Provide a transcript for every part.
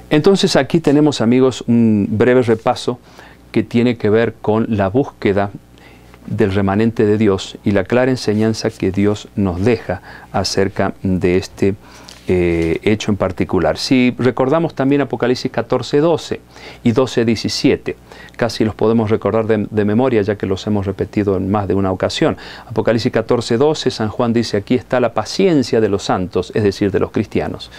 Entonces aquí tenemos, amigos, un breve repaso que tiene que ver con la búsqueda del remanente de Dios y la clara enseñanza que Dios nos deja acerca de este hecho en particular. Si recordamos también Apocalipsis 14:12 y 12:17, casi los podemos recordar de memoria ya que los hemos repetido en más de una ocasión. Apocalipsis 14:12, San Juan dice: aquí está la paciencia de los santos, es decir, de los cristianos,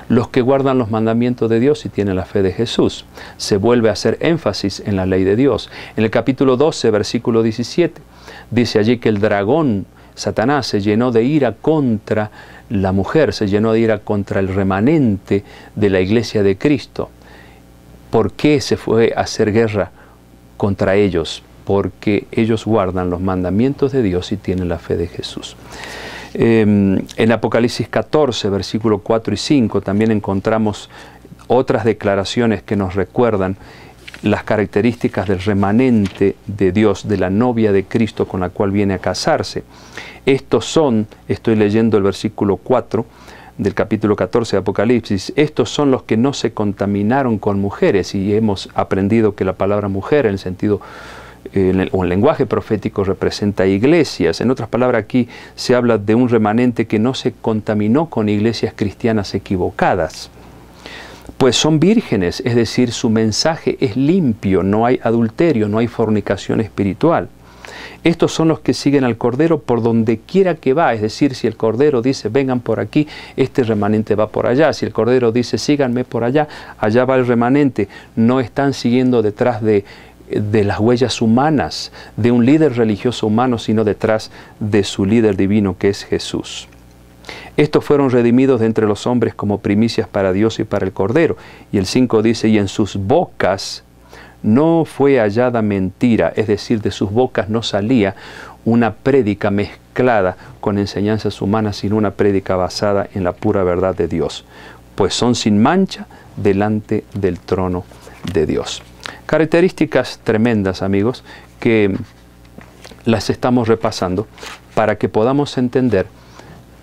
los que guardan los mandamientos de Dios y tienen la fe de Jesús. Se vuelve a hacer énfasis en la ley de Dios. En el capítulo 12, versículo 17, dice allí que el dragón, Satanás, se llenó de ira contra la mujer, se llenó de ira contra el remanente de la iglesia de Cristo. ¿Por qué se fue a hacer guerra contra ellos? Porque ellos guardan los mandamientos de Dios y tienen la fe de Jesús. En Apocalipsis 14, versículos 4 y 5, también encontramos otras declaraciones que nos recuerdan las características del remanente de Dios, de la novia de Cristo con la cual viene a casarse. Estos son, estoy leyendo el versículo 4 del capítulo 14 de Apocalipsis, estos son los que no se contaminaron con mujeres, y hemos aprendido que la palabra mujer en el sentido o el lenguaje profético representa iglesias. En otras palabras, aquí se habla de un remanente que no se contaminó con iglesias cristianas equivocadas, pues son vírgenes, es decir, su mensaje es limpio, no hay adulterio, no hay fornicación espiritual. Estos son los que siguen al Cordero por donde quiera que va, es decir, si el Cordero dice vengan por aquí, este remanente va por allá. Si el Cordero dice síganme por allá, allá va el remanente. No están siguiendo detrás de las huellas humanas, de un líder religioso humano, sino detrás de su líder divino que es Jesús. Estos fueron redimidos de entre los hombres como primicias para Dios y para el Cordero. Y el 5 dice, y en sus bocas no fue hallada mentira, es decir, de sus bocas no salía una prédica mezclada con enseñanzas humanas, sino una prédica basada en la pura verdad de Dios, pues son sin mancha delante del trono de Dios. Características tremendas, amigos, que las estamos repasando para que podamos entender,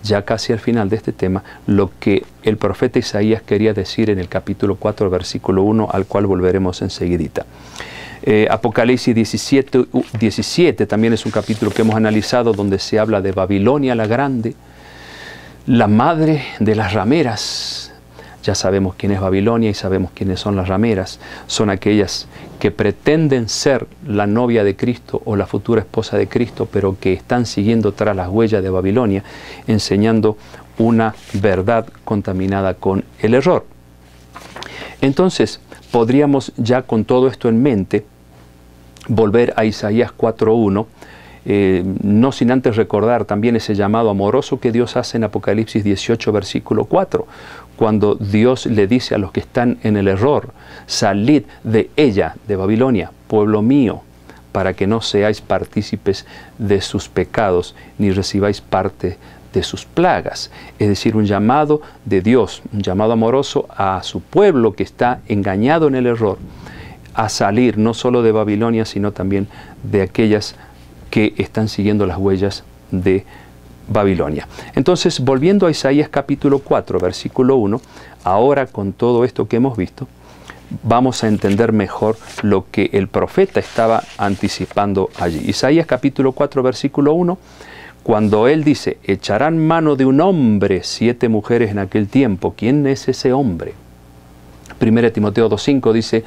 ya casi al final de este tema, lo que el profeta Isaías quería decir en el capítulo 4, versículo 1, al cual volveremos enseguidita. Apocalipsis 17 también es un capítulo que hemos analizado, donde se habla de Babilonia la Grande, la madre de las rameras. Ya sabemos quién es Babilonia y sabemos quiénes son las rameras. Son aquellas que pretenden ser la novia de Cristo o la futura esposa de Cristo, pero que están siguiendo tras las huellas de Babilonia, enseñando una verdad contaminada con el error. Entonces, podríamos ya con todo esto en mente volver a Isaías 4:1, no sin antes recordar también ese llamado amoroso que Dios hace en Apocalipsis 18, versículo 4, cuando Dios le dice a los que están en el error, salid de ella, de Babilonia, pueblo mío, para que no seáis partícipes de sus pecados, ni recibáis parte de sus plagas. Es decir, un llamado de Dios, un llamado amoroso a su pueblo que está engañado en el error, a salir no solo de Babilonia, sino también de aquellas que están siguiendo las huellas de Babilonia. Entonces, volviendo a Isaías capítulo 4, versículo 1, ahora con todo esto que hemos visto, vamos a entender mejor lo que el profeta estaba anticipando allí. Isaías capítulo 4, versículo 1, cuando él dice, echarán mano de un hombre 7 mujeres en aquel tiempo. ¿Quién es ese hombre? 1 Timoteo 2:5 dice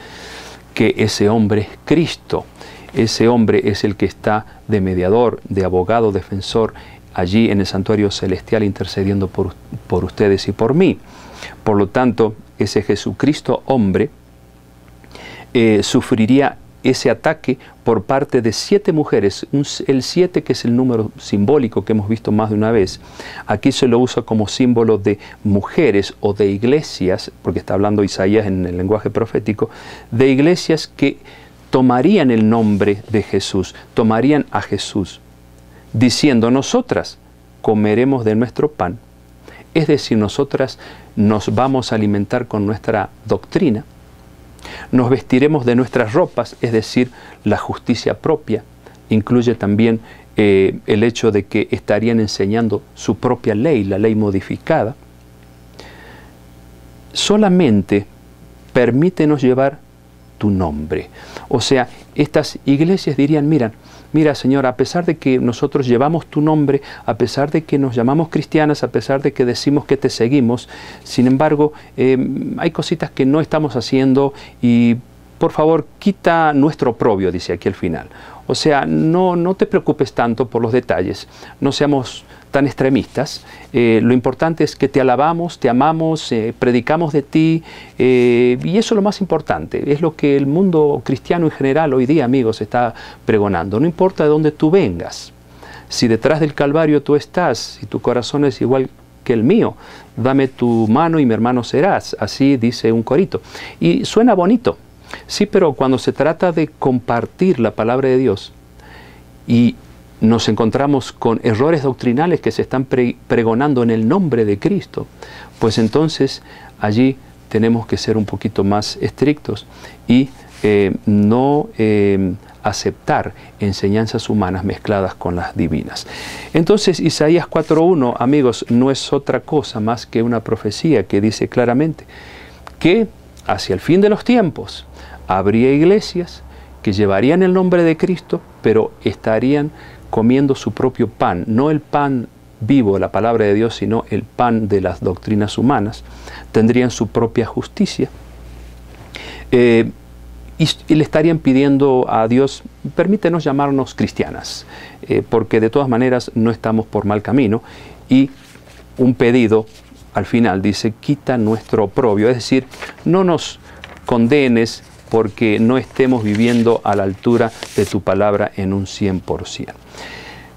que ese hombre es Cristo. Ese hombre es el que está de mediador, de abogado, defensor, allí en el santuario celestial intercediendo por ustedes y por mí. Por lo tanto, ese Jesucristo hombre sufriría ese ataque por parte de 7 mujeres, el 7 que es el número simbólico que hemos visto más de una vez. Aquí se lo usa como símbolo de mujeres o de iglesias, porque está hablando Isaías en el lenguaje profético, de iglesias que tomarían el nombre de Jesús, tomarían a Jesús, diciendo, nosotras comeremos de nuestro pan, es decir, nosotras nos vamos a alimentar con nuestra doctrina, nos vestiremos de nuestras ropas, es decir, la justicia propia, incluye también el hecho de que estarían enseñando su propia ley, la ley modificada. Solamente permítenos llevar tu nombre. O sea, estas iglesias dirían, mira Señor, a pesar de que nosotros llevamos tu nombre, a pesar de que nos llamamos cristianas, a pesar de que decimos que te seguimos, sin embargo, hay cositas que no estamos haciendo y por favor, quita nuestro oprobio, dice aquí al final. O sea, no te preocupes tanto por los detalles, no seamos tan extremistas. Lo importante es que te alabamos, te amamos, predicamos de ti, y eso es lo más importante. Es lo que el mundo cristiano en general hoy día, amigos, está pregonando. No importa de dónde tú vengas, si detrás del Calvario tú estás, si tu corazón es igual que el mío, dame tu mano y mi hermano serás. Así dice un corito. Y suena bonito. Sí, pero cuando se trata de compartir la palabra de Dios y nos encontramos con errores doctrinales que se están pregonando en el nombre de Cristo, pues entonces allí tenemos que ser un poquito más estrictos y no aceptar enseñanzas humanas mezcladas con las divinas. Entonces Isaías 4:1, amigos, no es otra cosa más que una profecía que dice claramente que hacia el fin de los tiempos habría iglesias que llevarían el nombre de Cristo, pero estarían comiendo su propio pan, no el pan vivo, la palabra de Dios, sino el pan de las doctrinas humanas. Tendrían su propia justicia y le estarían pidiendo a Dios, permítenos llamarnos cristianas, porque de todas maneras no estamos por mal camino, y un pedido al final dice, quita nuestro oprobio, es decir, no nos condenes porque no estemos viviendo a la altura de tu palabra en un 100%.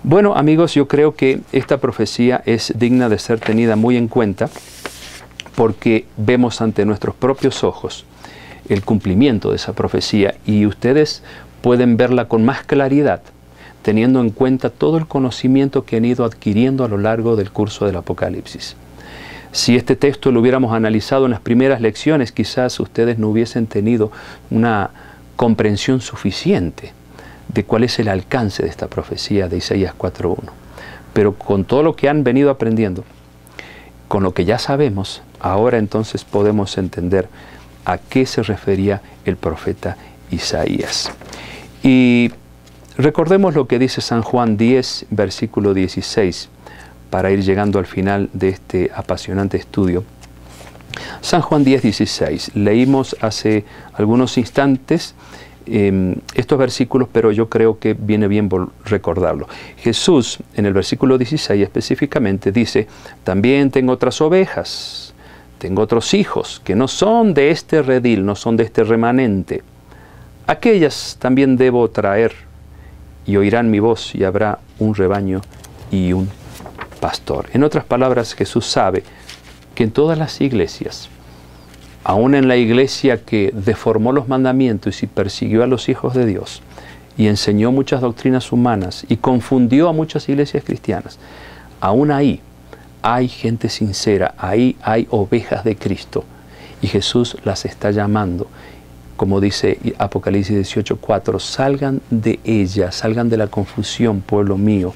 Bueno, amigos, yo creo que esta profecía es digna de ser tenida muy en cuenta porque vemos ante nuestros propios ojos el cumplimiento de esa profecía y ustedes pueden verla con más claridad teniendo en cuenta todo el conocimiento que han ido adquiriendo a lo largo del curso del Apocalipsis. Si este texto lo hubiéramos analizado en las primeras lecciones, quizás ustedes no hubiesen tenido una comprensión suficiente de cuál es el alcance de esta profecía de Isaías 4:1. Pero con todo lo que han venido aprendiendo, con lo que ya sabemos, ahora entonces podemos entender a qué se refería el profeta Isaías. Y recordemos lo que dice San Juan 10, versículo 16, para ir llegando al final de este apasionante estudio. San Juan 10, 16. Leímos hace algunos instantes estos versículos, pero yo creo que viene bien recordarlo. Jesús, en el versículo 16 específicamente, dice, también tengo otras ovejas, tengo otros hijos, que no son de este redil, no son de este remanente. Aquellas también debo traer, y oirán mi voz, y habrá un rebaño y un pastor. En otras palabras, Jesús sabe que en todas las iglesias, aún en la iglesia que deformó los mandamientos y persiguió a los hijos de Dios y enseñó muchas doctrinas humanas y confundió a muchas iglesias cristianas, aún ahí hay gente sincera, ahí hay ovejas de Cristo y Jesús las está llamando. Como dice Apocalipsis 18:4, salgan de ella, salgan de la confusión, pueblo mío.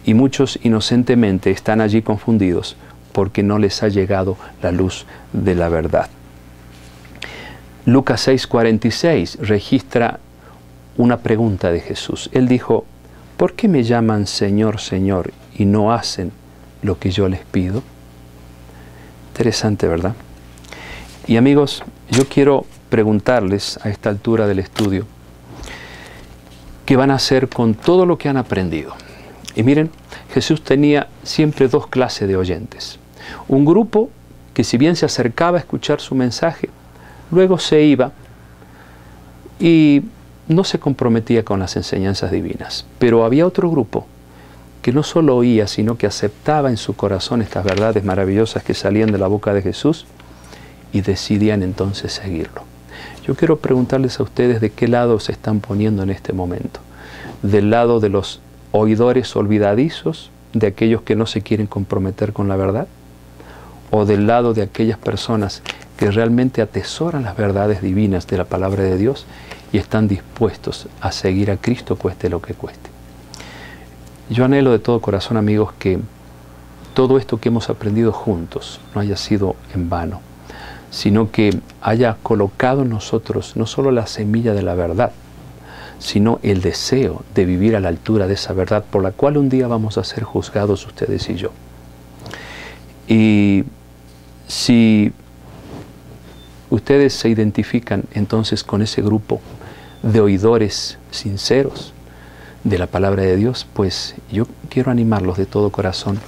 Y muchos inocentemente están allí confundidos porque no les ha llegado la luz de la verdad. Lucas 6:46 registra una pregunta de Jesús. Él dijo, ¿por qué me llaman Señor, Señor y no hacen lo que yo les pido? Interesante, ¿verdad? Y amigos, yo quiero preguntarles a esta altura del estudio, ¿qué van a hacer con todo lo que han aprendido? Y miren, Jesús tenía siempre dos clases de oyentes. Un grupo que si bien se acercaba a escuchar su mensaje, luego se iba y no se comprometía con las enseñanzas divinas. Pero había otro grupo que no solo oía, sino que aceptaba en su corazón estas verdades maravillosas que salían de la boca de Jesús y decidían entonces seguirlo. Yo quiero preguntarles a ustedes de qué lado se están poniendo en este momento. ¿Del lado de los oidores olvidadizos, de aquellos que no se quieren comprometer con la verdad? ¿O del lado de aquellas personas que realmente atesoran las verdades divinas de la palabra de Dios y están dispuestos a seguir a Cristo cueste lo que cueste? Yo anhelo de todo corazón, amigos, que todo esto que hemos aprendido juntos no haya sido en vano, sino que haya colocado en nosotros no solo la semilla de la verdad, sino el deseo de vivir a la altura de esa verdad por la cual un día vamos a ser juzgados ustedes y yo. Y si ustedes se identifican entonces con ese grupo de oidores sinceros de la palabra de Dios, pues yo quiero animarlos de todo corazón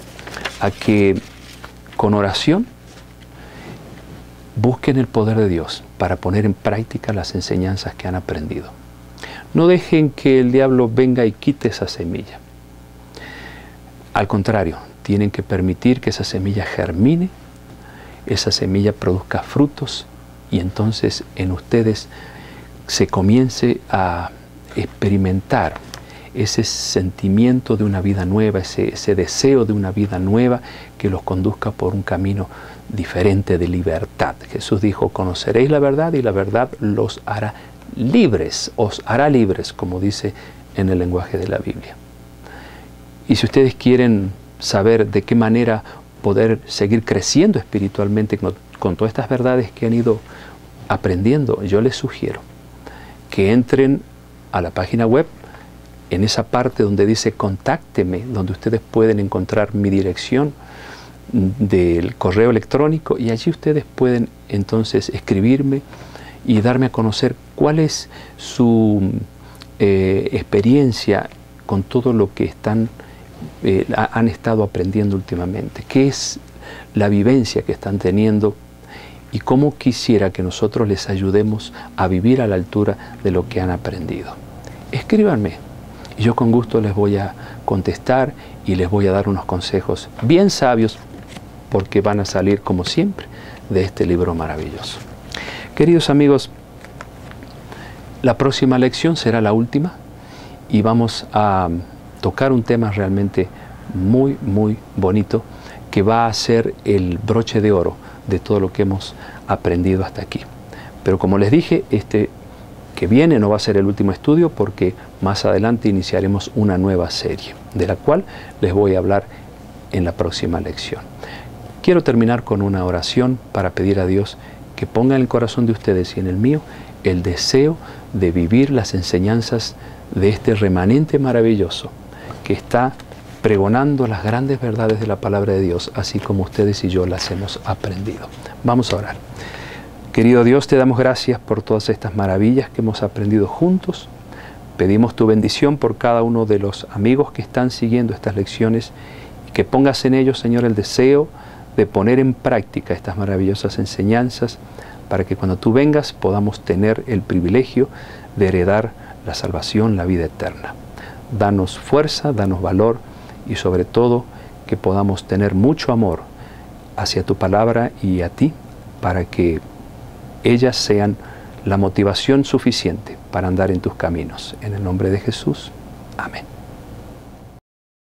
a que con oración busquen el poder de Dios para poner en práctica las enseñanzas que han aprendido. No dejen que el diablo venga y quite esa semilla. Al contrario, tienen que permitir que esa semilla germine, esa semilla produzca frutos y entonces en ustedes se comience a experimentar ese sentimiento de una vida nueva, ese deseo de una vida nueva que los conduzca por un camino diferente de libertad. Jesús dijo, conoceréis la verdad y la verdad los hará libres, os hará libres, como dice en el lenguaje de la Biblia. Y si ustedes quieren saber de qué manera poder seguir creciendo espiritualmente con todas estas verdades que han ido aprendiendo, yo les sugiero que entren a la página web, en esa parte donde dice contácteme, donde ustedes pueden encontrar mi dirección del correo electrónico y allí ustedes pueden entonces escribirme y darme a conocer cuál es su experiencia con todo lo que han estado aprendiendo últimamente, qué es la vivencia que están teniendo y cómo quisiera que nosotros les ayudemos a vivir a la altura de lo que han aprendido. Escríbanme y yo con gusto les voy a contestar y les voy a dar unos consejos bien sabios porque van a salir como siempre de este libro maravilloso. Queridos amigos, la próxima lección será la última y vamos a tocar un tema realmente muy, muy bonito que va a ser el broche de oro de todo lo que hemos aprendido hasta aquí. Pero como les dije, este que viene no va a ser el último estudio porque más adelante iniciaremos una nueva serie, de la cual les voy a hablar en la próxima lección. Quiero terminar con una oración para pedir a Dios que ponga en el corazón de ustedes y en el mío el deseo de vivir las enseñanzas de este remanente maravilloso que está pregonando las grandes verdades de la palabra de Dios, así como ustedes y yo las hemos aprendido. Vamos a orar. Querido Dios, te damos gracias por todas estas maravillas que hemos aprendido juntos. Pedimos tu bendición por cada uno de los amigos que están siguiendo estas lecciones y que pongas en ellos, Señor, el deseo de poner en práctica estas maravillosas enseñanzas para que cuando tú vengas podamos tener el privilegio de heredar la salvación, la vida eterna. Danos fuerza, danos valor y sobre todo que podamos tener mucho amor hacia tu palabra y a ti para que ellas sean la motivación suficiente para andar en tus caminos. En el nombre de Jesús. Amén.